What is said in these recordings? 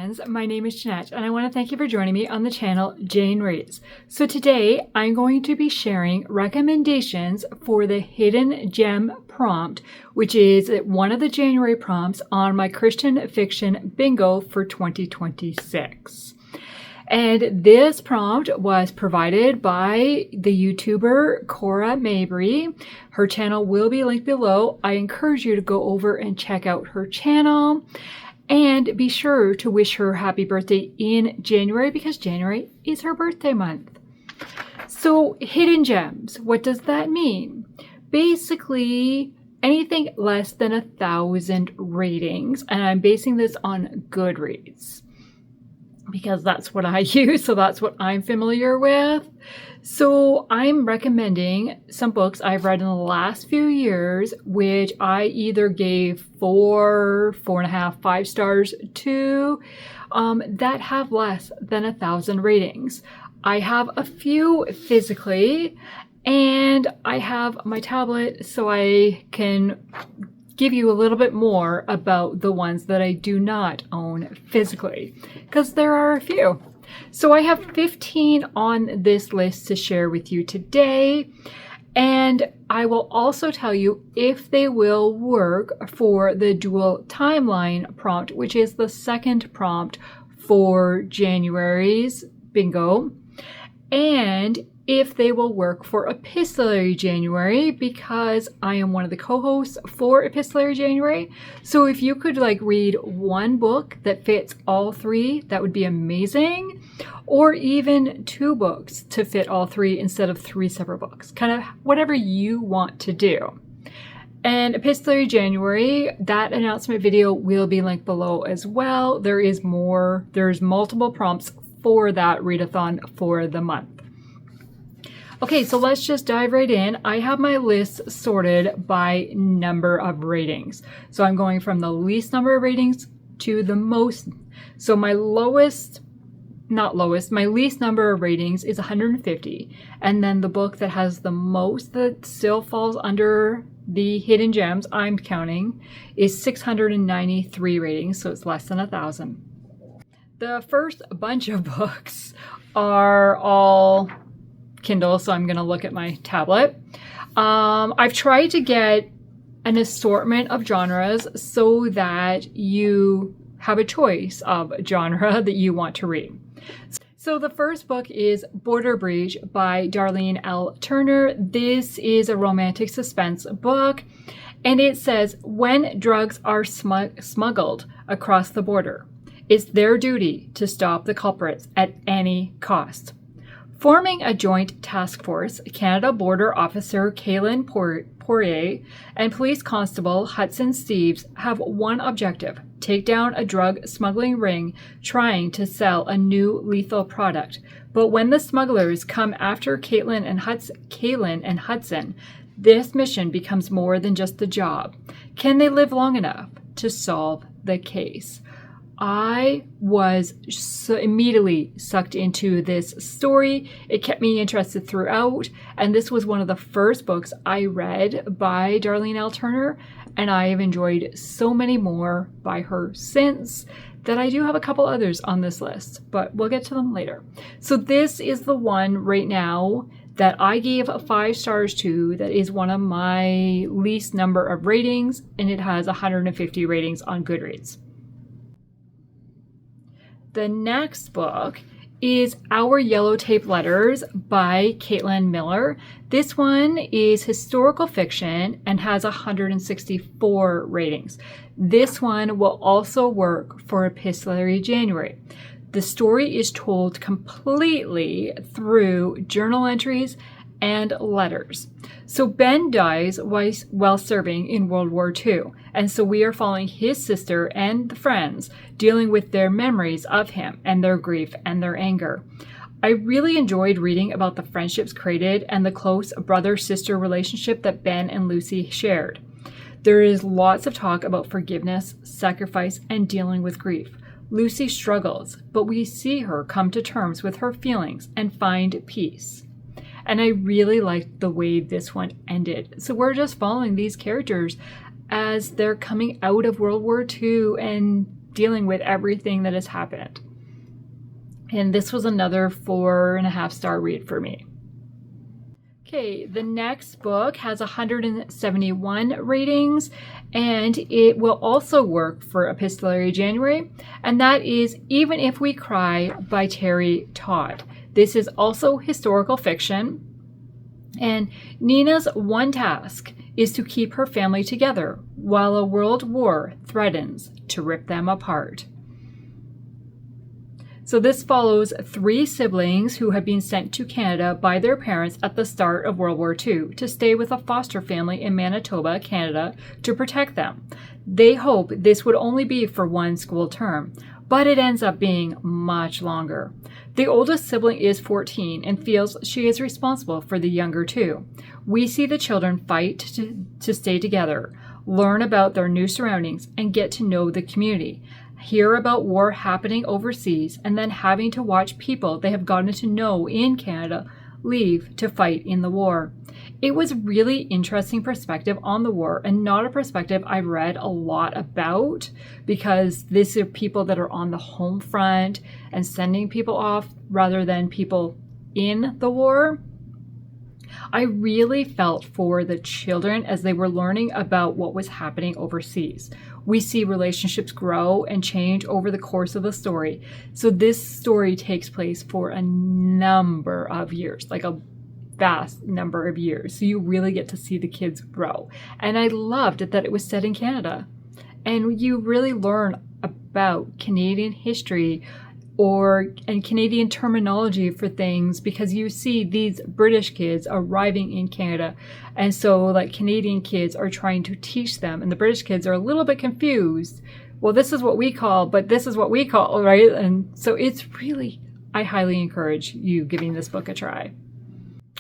friends, my name is Jeanette and I want to thank you for joining me on the channel Jane Reads. So today I'm going to be sharing recommendations for the hidden gem prompt, which is one of the January prompts on my Christian fiction bingo for 2026. And this prompt was provided by the YouTuber Cora Mabry. Her channel will be linked below. I encourage you to go over and check out her channel. And be sure to wish her happy birthday in January because January is her birthday month. So hidden gems, what does that mean? Basically, anything less than 1,000 ratings. And I'm basing this on Goodreads because that's what I use. So that's what I'm familiar with. So I'm recommending some books I've read in the last few years, which I either gave 4, 4.5, 5 stars to, that have less than 1,000 ratings. I have a few physically, and I have my tablet so I can give you a little bit more about the ones that I do not own physically, because there are a few. So I have 15 on this list to share with you today, and I will also tell you if they will work for the dual timeline prompt, which is the second prompt for January's bingo, and if they will work for Epistolary January, because I am one of the co-hosts for Epistolary January. So if you could read one book that fits all three, that would be amazing. Or even 2 books to fit all 3 instead of 3 separate books. Kind of whatever you want to do. And Epistolary January, that announcement video will be linked below as well. There's multiple prompts for that readathon for the month. Okay, so let's just dive right in. I have my list sorted by number of ratings. So I'm going from the least number of ratings to the most. So my least number of ratings is 150. And then the book that has the most that still falls under the hidden gems I'm counting is 693 ratings. So it's less than 1,000. The first bunch of books are all Kindle, so I'm going to look at my tablet. I've tried to get an assortment of genres so that you have a choice of genre that you want to read. So the first book is Border Breach by Darlene L. Turner. This is a romantic suspense book, and it says, when drugs are smuggled across the border, it's their duty to stop the culprits at any cost. Forming a joint task force, Canada Border Officer Kaylin Poirier and Police Constable Hudson Steeves have one objective: take down a drug smuggling ring trying to sell a new lethal product. But when the smugglers come after Kaylin and Hudson, this mission becomes more than just a job. Can they live long enough to solve the case? I was so immediately sucked into this story. It kept me interested throughout, and this was one of the first books I read by Darlene L. Turner, and I have enjoyed so many more by her since that I do have a couple others on this list, but we'll get to them later. So this is the one right now that I gave 5 stars to, that is one of my least number of ratings, and it has 150 ratings on Goodreads. The next book is Our Yellow Tape Letters by Caitlin Miller. This one is historical fiction and has 164 ratings. This one will also work for Epistolary January. The story is told completely through journal entries and letters. So Ben dies while serving in World War II, and so we are following his sister and the friends dealing with their memories of him and their grief and their anger. I really enjoyed reading about the friendships created and the close brother-sister relationship that Ben and Lucy shared. There is lots of talk about forgiveness, sacrifice, and dealing with grief. Lucy struggles, but we see her come to terms with her feelings and find peace. And I really liked the way this one ended. So we're just following these characters as they're coming out of World War II and dealing with everything that has happened. And this was another 4.5-star read for me. Okay, the next book has 171 ratings, and it will also work for Epistolary January, and that is Even If We Cry by Terri Todd. This is also historical fiction, and Nina's one task is to keep her family together while a world war threatens to rip them apart. So this follows 3 siblings who have been sent to Canada by their parents at the start of World War II to stay with a foster family in Manitoba, Canada, to protect them. They hope this would only be for 1 school term, but it ends up being much longer. The oldest sibling is 14 and feels she is responsible for the younger 2. We see the children fight to stay together, learn about their new surroundings, and get to know the community. Hear about war happening overseas, and then having to watch people they have gotten to know in Canada leave to fight in the war. It was really interesting perspective on the war, and not a perspective I've read a lot about, because these are people that are on the home front and sending people off rather than people in the war. I really felt for the children as they were learning about what was happening overseas. We see relationships grow and change over the course of the story. So this story takes place for a number of years, like a vast number of years. So you really get to see the kids grow. And I loved that it was set in Canada. And you really learn about Canadian history and Canadian terminology for things, because you see these British kids arriving in Canada, and so like Canadian kids are trying to teach them, and the British kids are a little bit confused. Well, this is what we call, but this is what we call, right? And so it's really, I highly encourage you giving this book a try.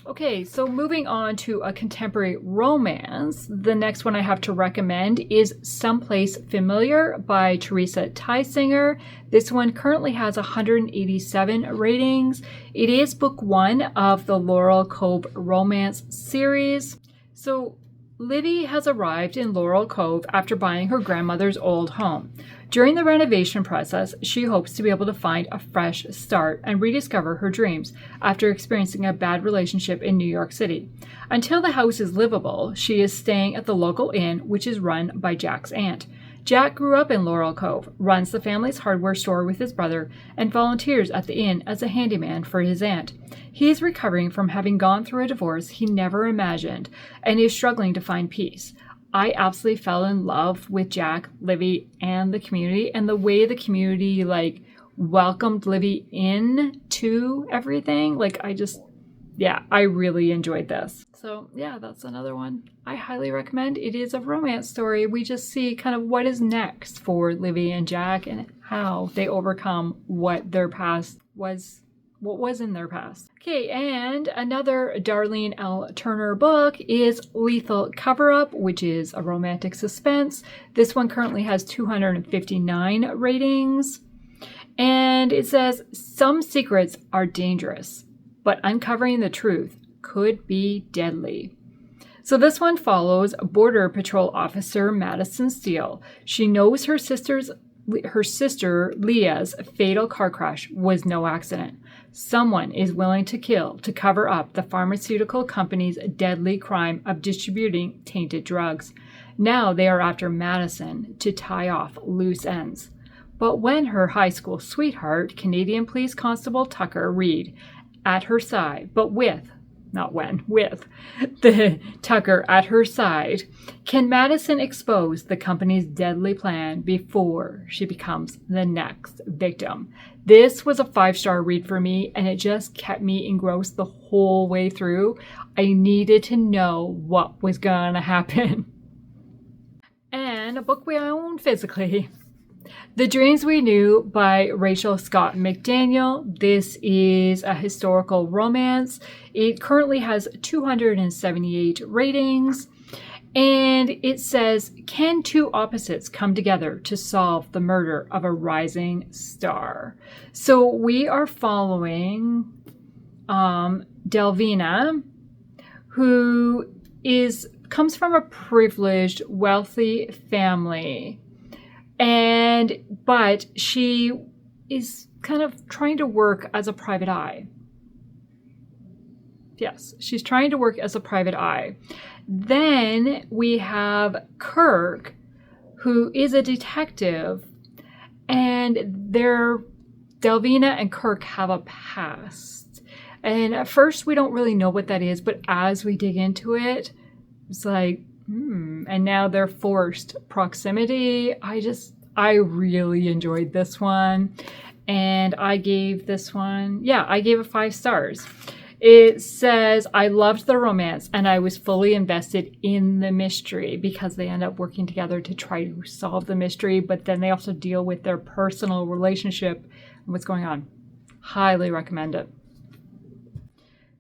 Okay, so moving on to a contemporary romance, the next one I have to recommend is Someplace Familiar by Teresa Tysinger. This one currently has 187 ratings. It is book 1 of the Laurel Cove romance series. So Livy has arrived in Laurel Cove after buying her grandmother's old home. During the renovation process, she hopes to be able to find a fresh start and rediscover her dreams after experiencing a bad relationship in New York City. Until the house is livable, she is staying at the local inn, which is run by Jack's aunt. Jack grew up in Laurel Cove, runs the family's hardware store with his brother, and volunteers at the inn as a handyman for his aunt. He is recovering from having gone through a divorce he never imagined and is struggling to find peace. I absolutely fell in love with Jack, Livy, and the community, and the way the community welcomed Livy in to everything. I really enjoyed this. So yeah, that's another one I highly recommend. It is a romance story. We just see kind of what is next for Livy and Jack and how they overcome what their past was. What was in their past. Okay, and another Darlene L. Turner book is Lethal Cover-Up, which is a romantic suspense. This one currently has 259 ratings. And it says, some secrets are dangerous, but uncovering the truth could be deadly. So this one follows Border Patrol Officer Madison Steele. She knows her sister Leah's fatal car crash was no accident. Someone is willing to kill to cover up the pharmaceutical company's deadly crime of distributing tainted drugs. Now they are after Madison to tie off loose ends. But when her high school sweetheart, Canadian Police Constable Tucker Reed, at her side, with the Tucker at her side, can Madison expose the company's deadly plan before she becomes the next victim? This was a 5-star read for me, and it just kept me engrossed the whole way through. I needed to know what was gonna happen. And a book we own physically, The Dreams We Knew by Rachel Scott McDaniel. This is a historical romance. It currently has 278 ratings. And it says, can two opposites come together to solve the murder of a rising star? So we are following Delvina, who comes from a privileged, wealthy family. But she is kind of trying to work as a private eye. Yes, she's trying to work as a private eye. Then we have Kirk, who is a detective, and Delvina and Kirk have a past. And at first we don't really know what that is, but as we dig into it, it's like, and now they're forced proximity. I really enjoyed this one. And I gave this one, I gave it 5 stars. It says, I loved the romance and I was fully invested in the mystery because they end up working together to try to solve the mystery, but then they also deal with their personal relationship and what's going on. Highly recommend it.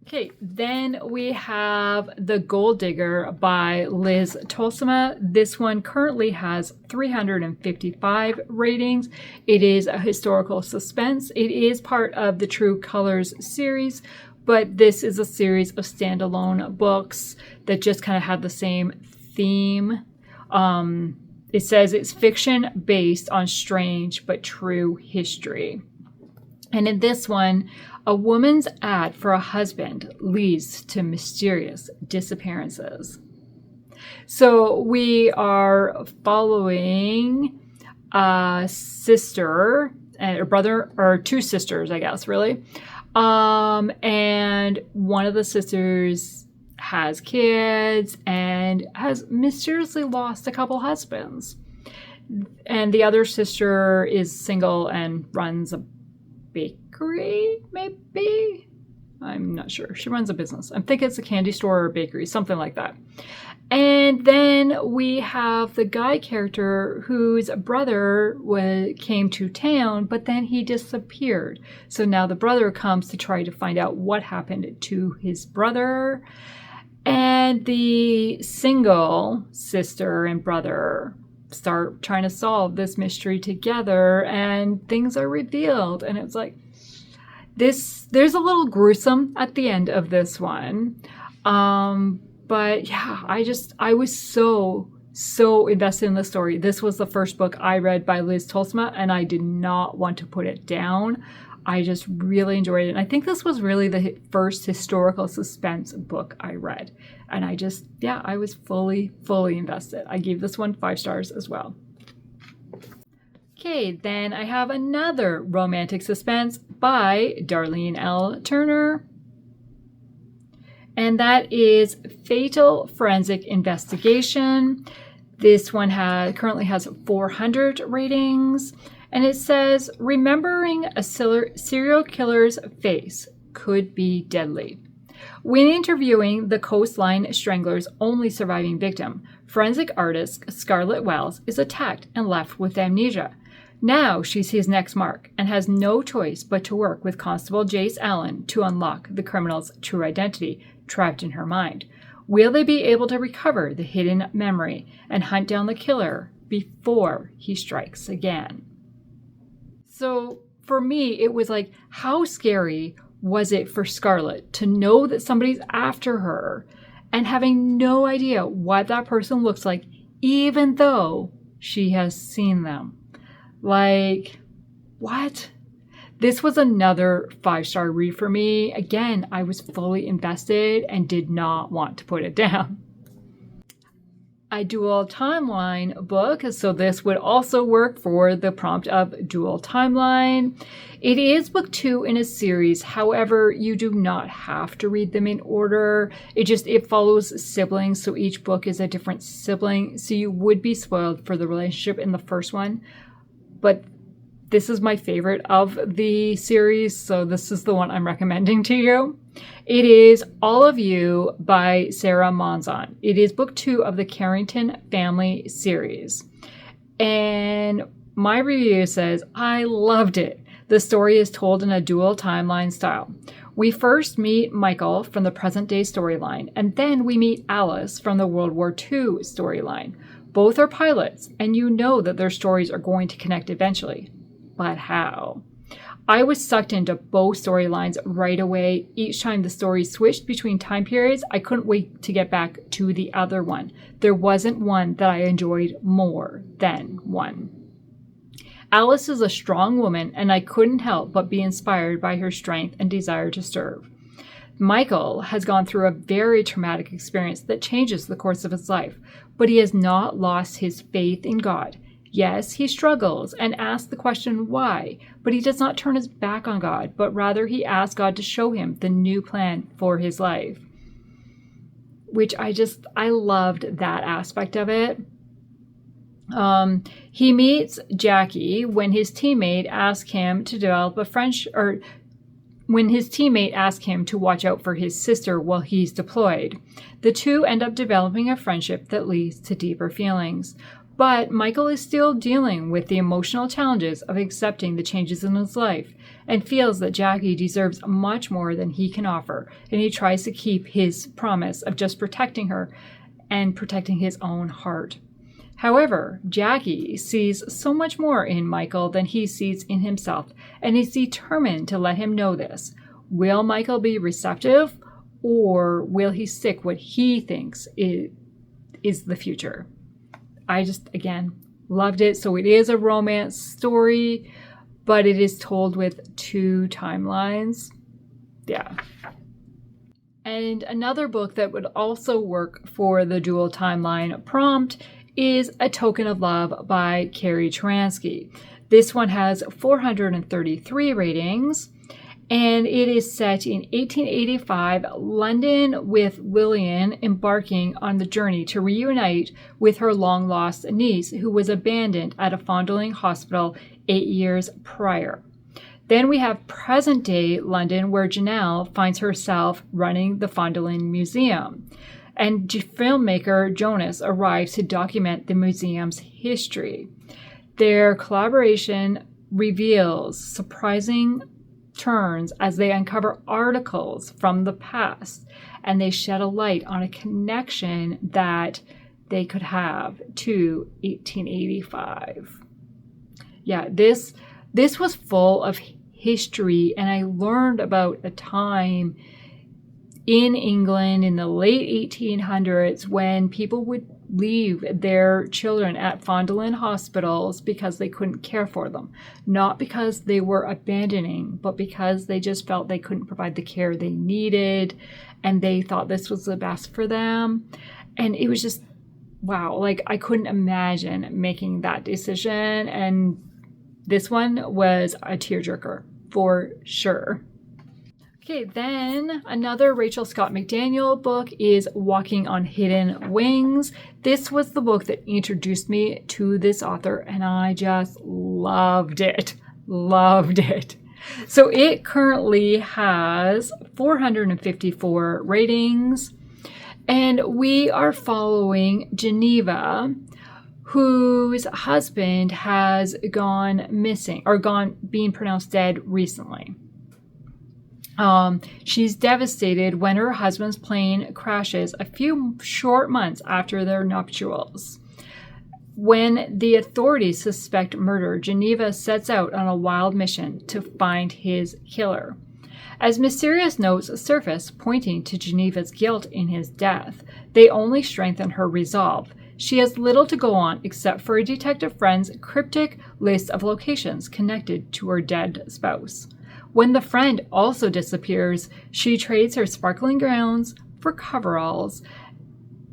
Okay, then we have The Gold Digger by Liz Tolsma. This one currently has 355 ratings. It is a historical suspense. It is part of the True Colors series, but this is a series of standalone books that just kind of have the same theme. It says it's fiction based on strange but true history. And in this one, a woman's ad for a husband leads to mysterious disappearances. So we are following a sister or brother, or 2 sisters, I guess, really. And one of the sisters has kids and has mysteriously lost a couple husbands. And the other sister is single and runs a bakery, maybe? I'm not sure. She runs a business. I think it's a candy store or a bakery, something like that. And then we have the guy character whose brother came to town, but then he disappeared. So now the brother comes to try to find out what happened to his brother. And the single sister and brother start trying to solve this mystery together, and things are revealed. And it's like, there's a little gruesome at the end of this one. But yeah, I was so invested in the story. This was the first book I read by Liz Tolsma, and I did not want to put it down. I just really enjoyed it. And I think this was really the first historical suspense book I read. And I was fully invested. I gave this one 5 stars as well. Okay, then I have another romantic suspense by Darlene L. Turner. And that is Fatal Forensic Investigation. This one currently has 400 ratings. And it says, remembering a serial killer's face could be deadly. When interviewing the Coastline Strangler's only surviving victim, forensic artist Scarlett Wells is attacked and left with amnesia. Now she's his next mark and has no choice but to work with Constable Jace Allen to unlock the criminal's true identity trapped in her mind. Will they be able to recover the hidden memory and hunt down the killer before he strikes again? So for me, it was like, how scary was it for Scarlett to know that somebody's after her and having no idea what that person looks like, even though she has seen them? Like, what? This was another 5-star read for me. Again, I was fully invested and did not want to put it down. A dual timeline book, so this would also work for the prompt of dual timeline. It is book 2 in a series. However, you do not have to read them in order. It follows siblings, so each book is a different sibling. So you would be spoiled for the relationship in the first one. But this is my favorite of the series, so this is the one I'm recommending to you. It is All of You by Sarah Monzon. It is book 2 of the Carrington family series. And my review says, I loved it. The story is told in a dual timeline style. We first meet Michael from the present day storyline, and then we meet Alice from the World War II storyline. Both are pilots, and you know that their stories are going to connect eventually. But how? I was sucked into both storylines right away. Each time the stories switched between time periods, I couldn't wait to get back to the other one. There wasn't one that I enjoyed more than one. Alice is a strong woman, and I couldn't help but be inspired by her strength and desire to serve. Michael has gone through a very traumatic experience that changes the course of his life, but he has not lost his faith in God. Yes, he struggles and asks the question why, but he does not turn his back on God, but rather he asks God to show him the new plan for his life. Which I loved that aspect of it. He meets Jackie when his teammate asks him to develop a friendship, or when his teammate asks him to watch out for his sister while he's deployed. The two end up developing a friendship that leads to deeper feelings. But Michael is still dealing with the emotional challenges of accepting the changes in his life and feels that Jackie deserves much more than he can offer, and he tries to keep his promise of just protecting her and protecting his own heart. However, Jackie sees so much more in Michael than he sees in himself, and is determined to let him know this. Will Michael be receptive, or will he stick what he thinks is the future? I just, again, loved it. So it is a romance story, but it is told with 2 timelines. Yeah. And another book that would also work for the dual timeline prompt is A Token of Love by Carrie Turansky. This one has 433 ratings, and it is set in 1885 London, with Lillian embarking on the journey to reunite with her long-lost niece, who was abandoned at a Fondling hospital 8 years prior. Then we have present-day London, where Janelle finds herself running the Fondling Museum, and filmmaker Jonas arrives to document the museum's history. Their collaboration reveals surprising turns as they uncover articles from the past, and they shed a light on a connection that they could have to 1885. Yeah, this was full of history, and I learned about a time in England in the late 1800s when people would leave their children at Fondling hospitals because they couldn't care for them. Not because they were abandoning, but because they just felt they couldn't provide the care they needed, and they thought this was the best for them. And it was just, wow, like I couldn't imagine making that decision. And this one was a tearjerker for sure. Okay, then another Rachel Scott McDaniel book is Walking on Hidden Wings. This was the book that introduced me to this author, and I just loved it. Loved it. So it currently has 454 ratings, and we are following Geneva, whose husband has gone missing, or being pronounced dead recently. She's devastated when her husband's plane crashes a few short months after their nuptials. When the authorities suspect murder, Geneva sets out on a wild mission to find his killer. As mysterious notes surface pointing to Geneva's guilt in his death, they only strengthen her resolve. She has little to go on except for a detective friend's cryptic list of locations connected to her dead spouse. When the friend also disappears, she trades her sparkling gowns for coveralls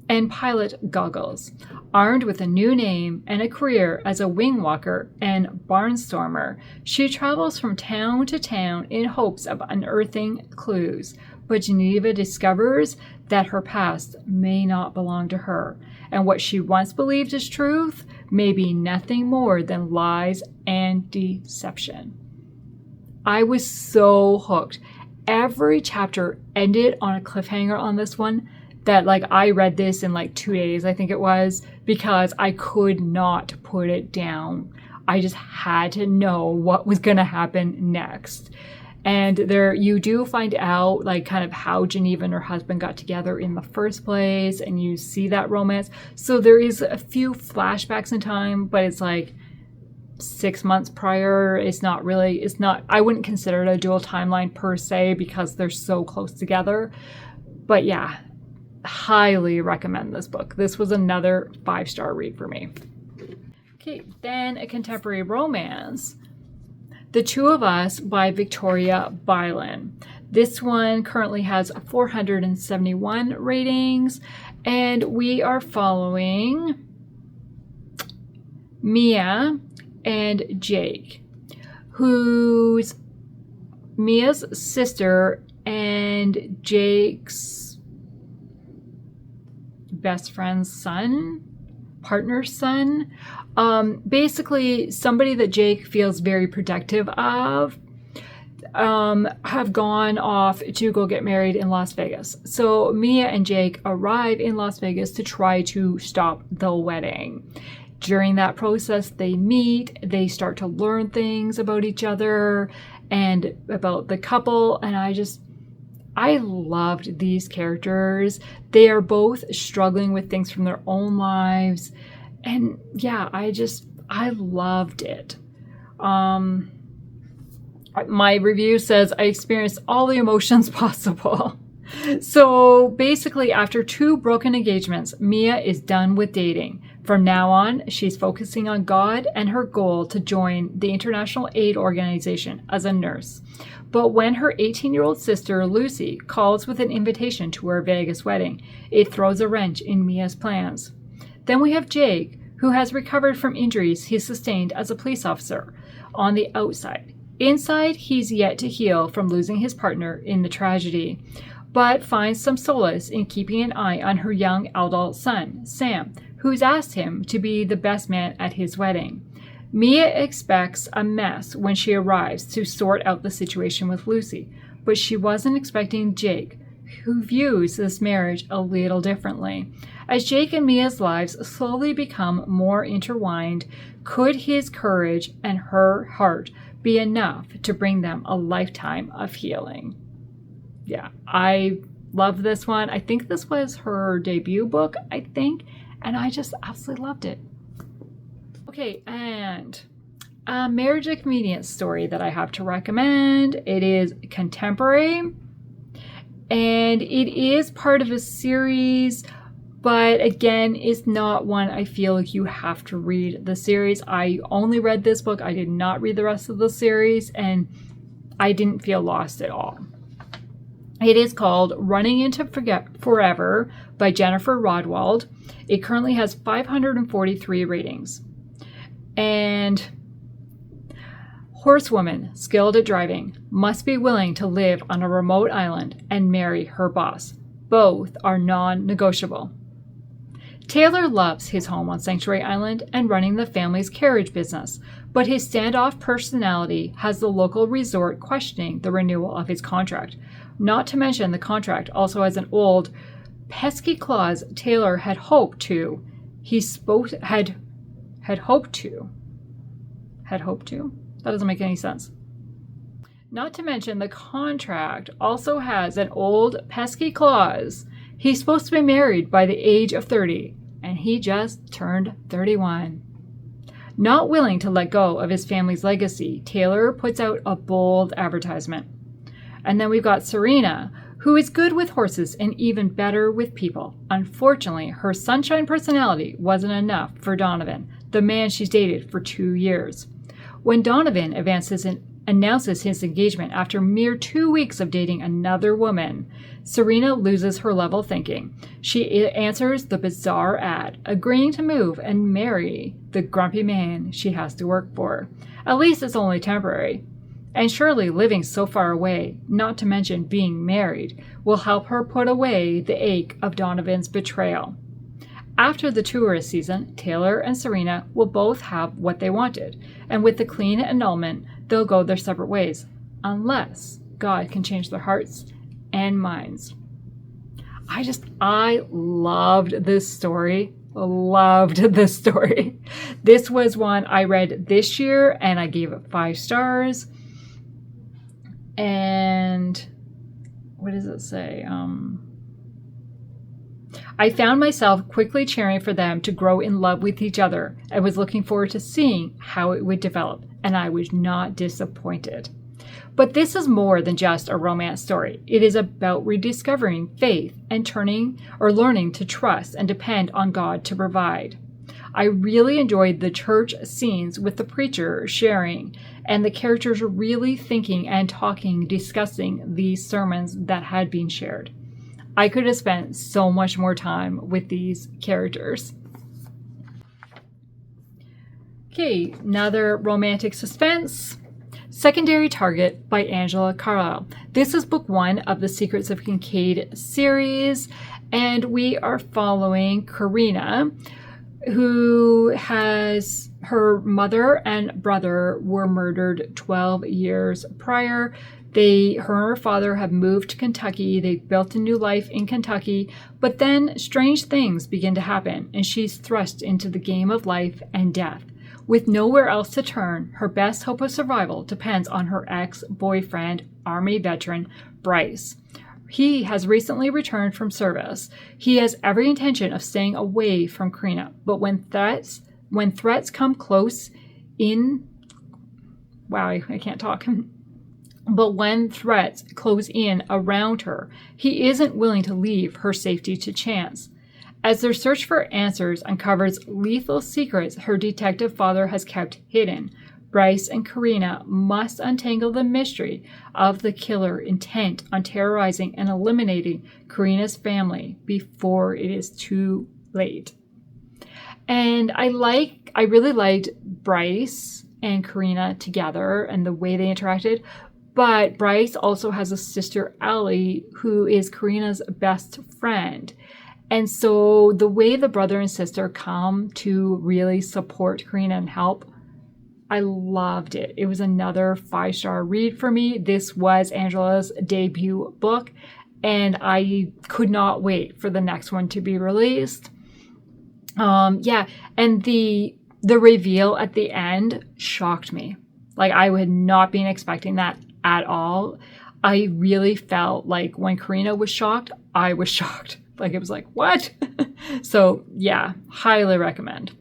and pilot goggles. Armed with a new name and a career as a wing walker and barnstormer, she travels from town to town in hopes of unearthing clues. But Geneva discovers that her past may not belong to her, and what she once believed as truth may be nothing more than lies and deception. I was so hooked. Every chapter ended on a cliffhanger on this one that I read this in 2 days, I think it was, because I could not put it down. I just had to know what was going to happen next. And there you do find out kind of how Geneva and her husband got together in the first place, and you see that romance. So there is a few flashbacks in time, but it's 6 months prior. It's not, I wouldn't consider it a dual timeline per se because they're so close together. But yeah, highly recommend this book. This was another 5-star read for me. Okay, then a contemporary romance, The Two of Us by Victoria Bylin. This one currently has 471 ratings, and we are following Mia and Jake, who's Mia's sister and Jake's best friend's son, partner's son. Basically, somebody that Jake feels very protective of, have gone off to go get married in Las Vegas. So Mia and Jake arrive in Las Vegas to try to stop the wedding. During that process, they meet, they start to learn things about each other and about the couple, and I loved these characters. They are both struggling with things from their own lives, and yeah, I loved it. My review says I experienced all the emotions possible. So basically, after 2 broken engagements, Mia is done with dating. From now on, she's focusing on God and her goal to join the International Aid Organization as a nurse. But when her 18-year-old sister, Lucy, calls with an invitation to her Vegas wedding, it throws a wrench in Mia's plans. Then we have Jake, who has recovered from injuries he sustained as a police officer on the outside. Inside, he's yet to heal from losing his partner in the tragedy, but finds some solace in keeping an eye on her young adult son, Sam, who's asked him to be the best man at his wedding. Mia expects a mess when she arrives to sort out the situation with Lucy, but she wasn't expecting Jake, who views this marriage a little differently. As Jake and Mia's lives slowly become more intertwined, could his courage and her heart be enough to bring them a lifetime of healing? Yeah, I love this one. I think this was her debut book, and I just absolutely loved it. Okay, and a marriage of convenience story that I have to recommend. It is contemporary, and it is part of a series, but again, it's not one I feel like you have to read the series. I only read this book. I did not read the rest of the series, and I didn't feel lost at all. It is called Running Into Forever by Jennifer Rodewald. It currently has 543 ratings. And horsewoman, skilled at driving, must be willing to live on a remote island and marry her boss. Both are non-negotiable. Taylor loves his home on Sanctuary Island and running the family's carriage business, but his standoff personality has the local resort questioning the renewal of his contract. Not to mention the contract also has an old, pesky clause Taylor had hoped to. Had hoped to? That doesn't make any sense. Not to mention the contract also has an old, pesky clause. He's supposed to be married by the age of 30, and he just turned 31. Not willing to let go of his family's legacy, Taylor puts out a bold advertisement. And then we've got Serena, who is good with horses and even better with people. Unfortunately, her sunshine personality wasn't enough for Donovan, the man she's dated for 2 years. When Donovan announces his engagement after mere 2 weeks of dating another woman, Serena loses her level thinking. She answers the bizarre ad, agreeing to move and marry the grumpy man she has to work for. At least it's only temporary. And surely living so far away, not to mention being married, will help her put away the ache of Donovan's betrayal. After the tourist season, Taylor and Serena will both have what they wanted, and with the clean annulment, they'll go their separate ways, unless God can change their hearts and minds. I loved this story. This was one I read this year, and I gave it 5 stars. And what does it say? I found myself quickly cheering for them to grow in love with each other and was looking forward to seeing how it would develop, and I was not disappointed. But this is more than just a romance story. It is about rediscovering faith and learning to trust and depend on God to provide. I really enjoyed the church scenes with the preacher sharing and the characters really thinking and talking, discussing these sermons that had been shared. I could have spent so much more time with these characters. Okay, another romantic suspense. Secondary Target by Angela Carlisle. This is book 1 of the Secrets of Kincaid series, and we are following Karina, who has her mother and brother were murdered 12 years prior. Her and her father have moved to Kentucky. They've built a new life in Kentucky, but then strange things begin to happen, and she's thrust into the game of life and death. With nowhere else to turn, her best hope of survival depends on her ex-boyfriend, Army veteran Bryce. He has recently returned from service. He has every intention of staying away from Karina, but when threats come close in... Wow, I can't talk. But when threats close in around her, he isn't willing to leave her safety to chance. As their search for answers uncovers lethal secrets her detective father has kept hidden, Bryce and Karina must untangle the mystery of the killer intent on terrorizing and eliminating Karina's family before it is too late. And I really liked Bryce and Karina together and the way they interacted. But Bryce also has a sister, Allie, who is Karina's best friend. And so the way the brother and sister come to really support Karina and help, I loved it. It was another 5-star read for me. This was Angela's debut book, and I could not wait for the next one to be released. And the reveal at the end shocked me. Like, I had not been expecting that at all. I really felt like when Karina was shocked, I was shocked. Like, it was like, what? So yeah, highly recommend.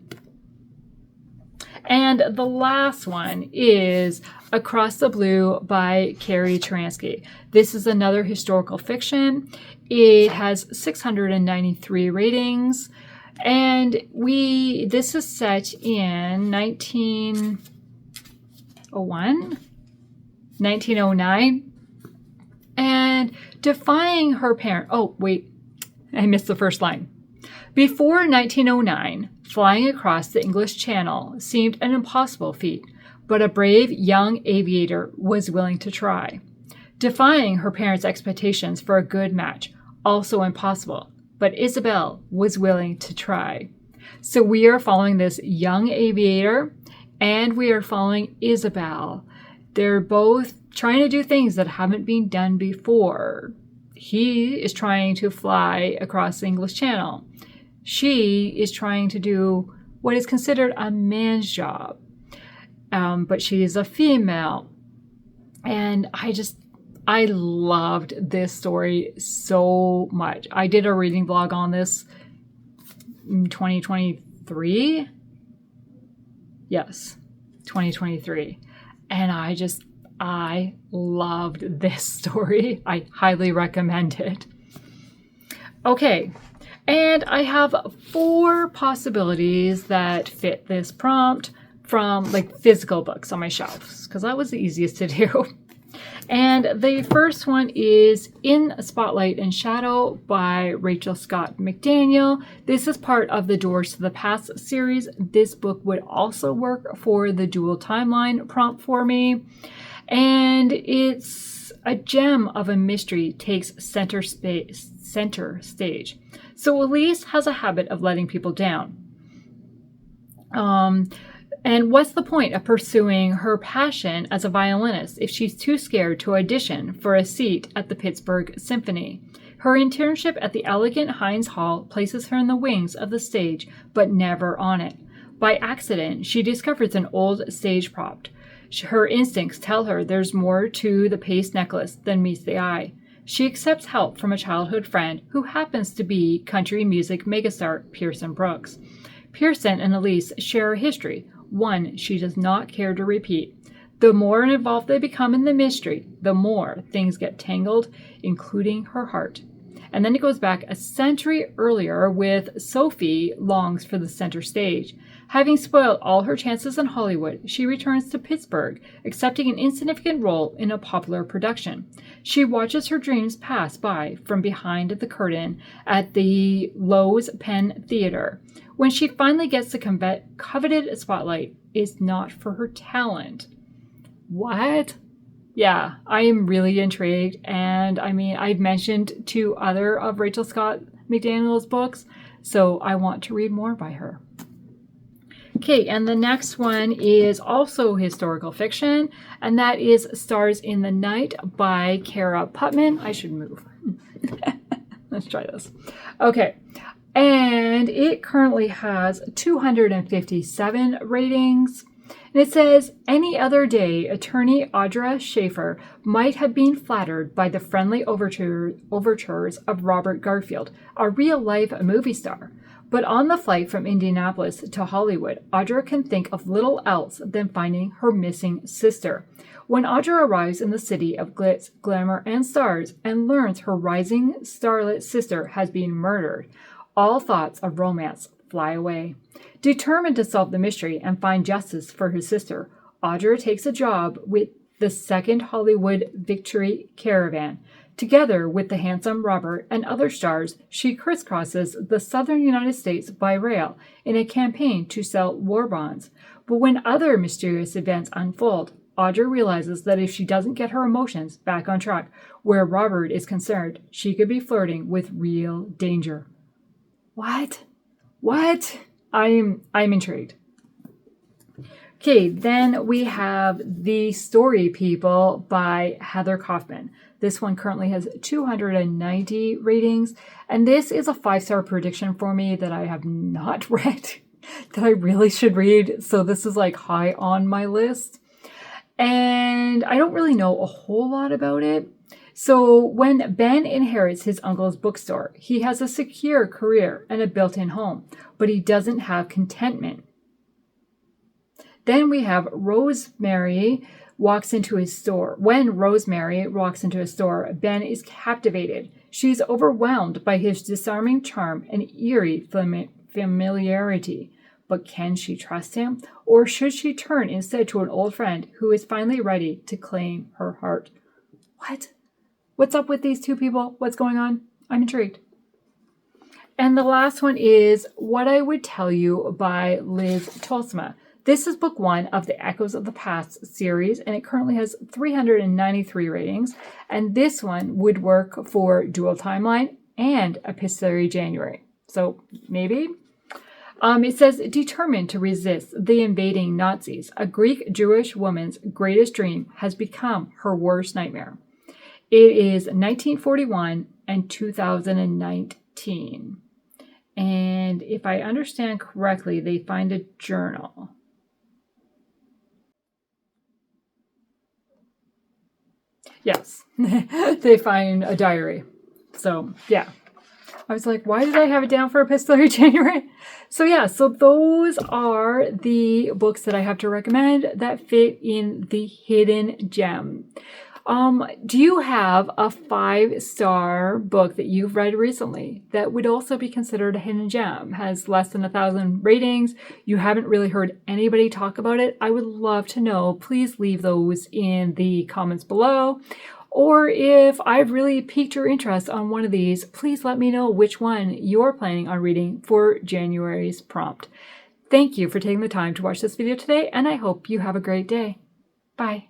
And the last one is Across the Blue by Carrie Turansky. This is another historical fiction. It has 693 ratings. And this is set in 1901, 1909. And defying her parent... Oh, wait. I missed the first line. Before 1909, flying across the English Channel seemed an impossible feat, but a brave young aviator was willing to try. Defying her parents' expectations for a good match, also impossible, but Isabel was willing to try. So we are following this young aviator, and we are following Isabel. They're both trying to do things that haven't been done before. He is trying to fly across the English Channel. She is trying to do what is considered a man's job. But she is a female. And I loved this story so much. I did a reading vlog on this in 2023. Yes, 2023. And I loved this story. I highly recommend it. Okay, and I have 4 possibilities that fit this prompt from like physical books on my shelves, because that was the easiest to do. And the first one is In Spotlight and Shadow by Rachel Scott McDaniel. This is part of the Doors to the Past series. This book would also work for the dual timeline prompt for me. And it's a gem of a mystery takes center stage. So Elise has a habit of letting people down. And what's the point of pursuing her passion as a violinist if she's too scared to audition for a seat at the Pittsburgh Symphony? Her internship at the elegant Heinz Hall places her in the wings of the stage, but never on it. By accident, she discovers an old stage prop. Her instincts tell her there's more to the paste necklace than meets the eye. She accepts help from a childhood friend who happens to be country music megastar Pearson Brooks. Pearson and Elise share a history, one she does not care to repeat. The more involved they become in the mystery, the more things get tangled, including her heart. And then it goes back a century earlier with Sophie longs for the center stage. Having spoiled all her chances in Hollywood, she returns to Pittsburgh, accepting an insignificant role in a popular production. She watches her dreams pass by from behind the curtain at the Lowe's Penn Theater. When she finally gets the coveted spotlight, it's not for her talent. What? Yeah, I am really intrigued. And I mean, I've mentioned 2 other of Rachel Scott McDaniel's books, so I want to read more by her. Okay, and the next one is also historical fiction, and that is Stars in the Night by Kara Putman. I should move. Let's try this. Okay, and it currently has 257 ratings. And it says, any other day, attorney Audra Schaefer might have been flattered by the friendly overtures of Robert Garfield, a real-life movie star. But on the flight from Indianapolis to Hollywood, Audra can think of little else than finding her missing sister. When Audra arrives in the city of glitz, glamour, and stars and learns her rising starlit sister has been murdered, all thoughts of romance fly away. Determined to solve the mystery and find justice for her sister, Audra takes a job with the Second Hollywood Victory Caravan. Together with the handsome Robert and other stars, she crisscrosses the southern United States by rail in a campaign to sell war bonds. But when other mysterious events unfold, Audra realizes that if she doesn't get her emotions back on track where Robert is concerned, she could be flirting with real danger. What? I'm intrigued. Okay, then we have The Story People by Heather Kaufman. This one currently has 290 ratings, and this is a 5-star prediction for me that I have not read, that I really should read, so this is like high on my list. And I don't really know a whole lot about it. So when Ben inherits his uncle's bookstore, he has a secure career and a built-in home, but he doesn't have contentment. Then we have Rosemary walks into his store. When Rosemary walks into his store, Ben is captivated. She's overwhelmed by his disarming charm and eerie familiarity. But can she trust him? Or should she turn instead to an old friend who is finally ready to claim her heart? What? What's up with these 2 people? What's going on? I'm intrigued. And the last one is What I Would Tell You by Liz Tolsma. This is book 1 of the Echoes of the Past series, and it currently has 393 ratings. And this one would work for Dual Timeline and Epistolary January. So maybe. It says, determined to resist the invading Nazis, a Greek Jewish woman's greatest dream has become her worst nightmare. It is 1941 and 2019. And if I understand correctly, they find a journal. Yes, they find a diary. So, yeah. I was like, why did I have it down for Epistolary January? So, yeah, so those are the books that I have to recommend that fit in the hidden gem. Do you have a 5-star book that you've read recently that would also be considered a hidden gem, has less than 1,000 ratings, you haven't really heard anybody talk about it? I would love to know. Please leave those in the comments below. Or if I've really piqued your interest on one of these, please let me know which one you're planning on reading for January's prompt. Thank you for taking the time to watch this video today, and I hope you have a great day. Bye.